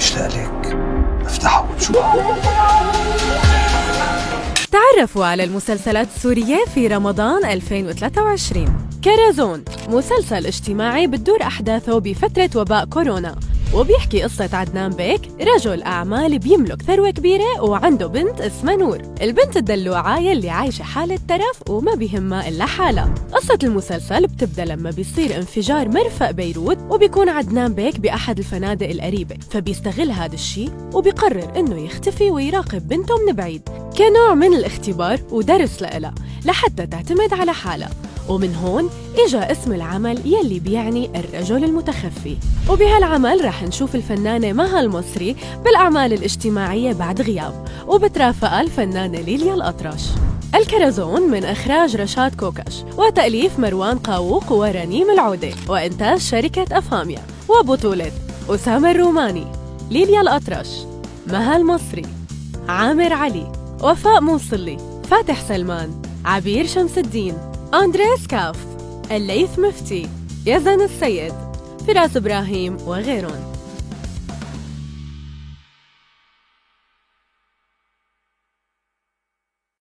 مشتاق لك، افتحها وتشوفها. تعرفوا على المسلسلات السورية في رمضان 2023. كرزون مسلسل اجتماعي بتدور أحداثه بفترة وباء كورونا، وبيحكي قصة عدنان بيك، رجل أعمال بيملك ثروة كبيرة وعنده بنت اسمها نور. البنت الدلوعة يلي عايشة حالة ترف وما بيهمها إلا حالها. قصة المسلسل بتبدأ لما بيصير انفجار مرفأ بيروت، وبيكون عدنان بيك بأحد الفنادق القريبة، فبيستغل هذا الشيء وبيقرر إنه يختفي ويراقب بنته من بعيد كنوع من الاختبار ودرس لإلها لحتى تعتمد على حالها. ومن هون إجا اسم العمل يلي بيعني الرجل المتخفي. وبهالعمل رح نشوف الفنانة مها المصري بالأعمال الاجتماعية بعد غياب، وبترافقها الفنانة ليليا الأطرش. الكرزون من إخراج رشاد كوكش، وتأليف مروان قاووق ورنيم العودة، وإنتاج شركة أفاميا، وبطولة أسامة الروماني، ليليا الأطرش، مها المصري، عامر علي، وفاء موصلي، فاتح سلمان، عبير شمس الدين، أندريس كاف، الليث مفتي، يزن السيد، فراس إبراهيم وغيرهم.